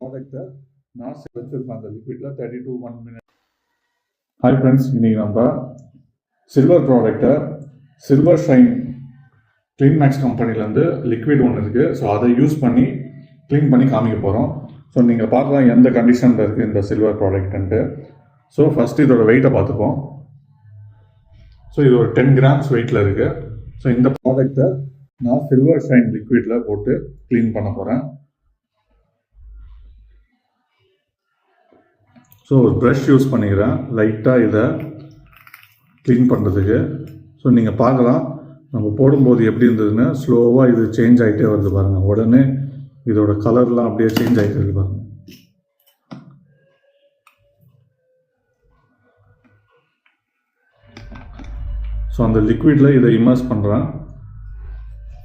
ப்ராடக்ட்டை நான் வச்சுருப்பேன் அந்த லிக்விடில் 30 to 1 minute. ஹாய் ஃப்ரெண்ட்ஸ், இன்றைக்கி நம்ம சில்வர் ப்ராடக்டை சில்வர் ஷைன் க்ளீன் மேக்ஸ் கம்பெனிலேருந்து லிக்விட் ஒன்று இருக்குது. ஸோ அதை யூஸ் பண்ணி க்ளீன் பண்ணி காமிக்க போகிறோம். ஸோ நீங்கள் பார்க்கலாம் எந்த கண்டிஷனில் இருக்குது இந்த சில்வர் ப்ராடக்ட்டுன்ட்டு. ஸோ ஃபஸ்ட்டு இதோட வெயிட்டை பார்த்துப்போம். ஸோ இது ஒரு 10 grams வெயிட்டில் இருக்குது. ஸோ இந்த ப்ராடக்டை நான் சில்வர் ஷைன் லிக்விடில் போட்டு க்ளீன் பண்ண போகிறேன். ஸோ ஒரு ப்ரஷ் யூஸ் பண்ணிக்கிறேன் லைட்டாக இதை க்ளீன் பண்ணுறதுக்கு. ஸோ நீங்கள் பார்க்கலாம் நம்ம போடும்போது எப்படி இருந்ததுன்னு ஸ்லோவாக இது சேஞ்ச் ஆகிட்டே வருது பாருங்கள். உடனே இதோட கலர்லாம் அப்படியே சேஞ்ச் ஆகிட்டு இருக்கு பாருங்கள். ஸோ அந்த லிக்விடில் இதை இமர்ஸ் பண்ணுறேன்.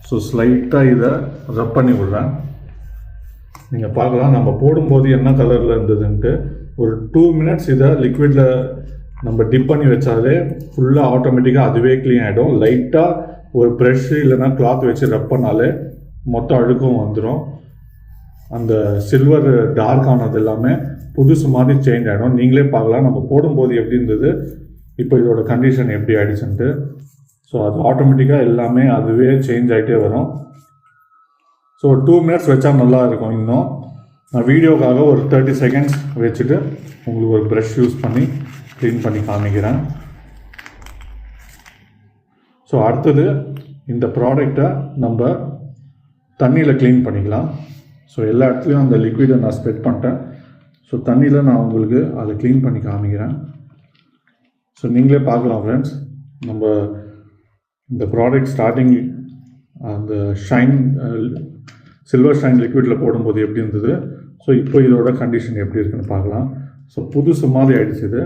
ஸோ ஸ்லைட்டாக இதை ரப் பண்ணி விடுறேன். நீங்கள் பார்க்கலாம் நம்ம போடும்போது என்ன கலரில் இருந்ததுன்ட்டு. ஒரு 2 minutes இதை லிக்விடில் நம்ம டிப் பண்ணி வச்சாலே ஃபுல்லாக ஆட்டோமேட்டிக்காக அதுவே க்ளீன் ஆகிடும். லைட்டாக ஒரு ப்ரெஷ்ஷு இல்லைனா கிளாத் வச்சு ரப் பண்ணாலே மொத்த அழுக்கும் வந்துடும். அந்த சில்வர் டார்க் ஆனது எல்லாமே புதுசு மாதிரி சேஞ்ச் ஆகிடும். நீங்களே பார்க்கலாம் நம்ம போடும்போது எப்படி இருந்தது, இப்போ இதோட கண்டிஷன் எப்படி ஆகிடுச்சுன்ட்டு. ஸோ அது ஆட்டோமேட்டிக்காக எல்லாமே அதுவே சேஞ்ச் ஆகிட்டே வரும். ஸோ 2 minutes வச்சா நல்லா இருக்கும். இன்னும் நான் வீடியோக்காக ஒரு 30 seconds வச்சுட்டு உங்களுக்கு ஒரு ப்ரஷ் யூஸ் பண்ணி க்ளீன் பண்ணி காமிக்கிறேன். ஸோ அடுத்தது இந்த ப்ராடக்டை நம்ம தண்ணியில் க்ளீன் பண்ணிக்கலாம். ஸோ எல்லா இடத்துலையும் அந்த லிக்விடை நான் ஸ்ப்ரெட் பண்ணிட்டேன். ஸோ தண்ணியில் நான் உங்களுக்கு அதை க்ளீன் பண்ணி காமிக்கிறேன். ஸோ நீங்களே பார்க்கலாம் ஃப்ரெண்ட்ஸ், நம்ம இந்த ப்ராடக்ட் ஸ்டார்டிங் அந்த ஷைன் சில்வர் ஷைன் லிக்விடில் போடும்போது எப்படி இருந்தது, ஸோ இப்போ இதோட கண்டிஷன் எப்படி இருக்குன்னு பார்க்கலாம். ஸோ புதுசு மாதிரி ஆகிடுச்சு இது.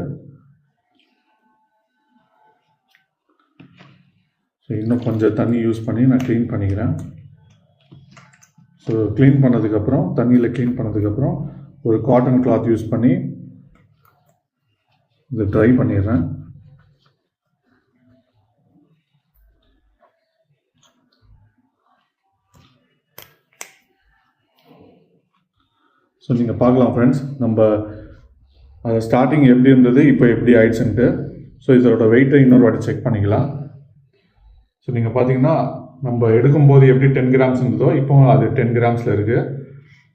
ஸோ இன்னும் கொஞ்சம் தண்ணி யூஸ் பண்ணி நான் க்ளீன் பண்ணிக்கிறேன். ஸோ க்ளீன் பண்ணதுக்கப்புறம் தண்ணியில் க்ளீன் பண்ணதுக்கப்புறம் ஒரு காட்டன் கிளாத் யூஸ் பண்ணி இதை ட்ரை பண்ணிடுறேன். ஸோ நீங்கள் பார்க்கலாம் ஃப்ரெண்ட்ஸ், நம்ம ஸ்டார்டிங் எப்படி இருந்தது இப்போ எப்படி ஆயிடுச்சுன்ட்டு. ஸோ இதோட வெயிட்டை இன்னொரு வாட்டி செக் பண்ணிக்கலாம். ஸோ நீங்கள் பார்த்தீங்கன்னா நம்ம எடுக்கும்போது எப்படி 10 grams இருந்ததோ இப்போ அது 10 gramஸில் இருக்குது.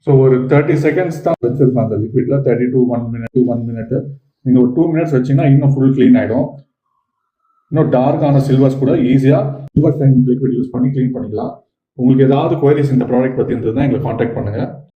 ஸோ ஒரு 30 seconds தான் வச்சுருப்பேன் அந்த லிக்விடில், 30 to 1 minute. நீங்கள் ஒரு 2 minutes வச்சிங்கன்னா இன்னும் ஃபுல் க்ளீன் ஆகிடும். இன்னும் டார்க்கான சில்வர்ஸ் கூட ஈஸியாக சில்வர் ஷைன் லிக்விட் யூஸ் பண்ணி க்ளீன் பண்ணிக்கலாம். உங்களுக்கு ஏதாவது குவரிஸ் இந்த ப்ராடக்ட் பற்றி இருந்ததுன்னா எங்களை காண்டாக்ட் பண்ணுங்கள்.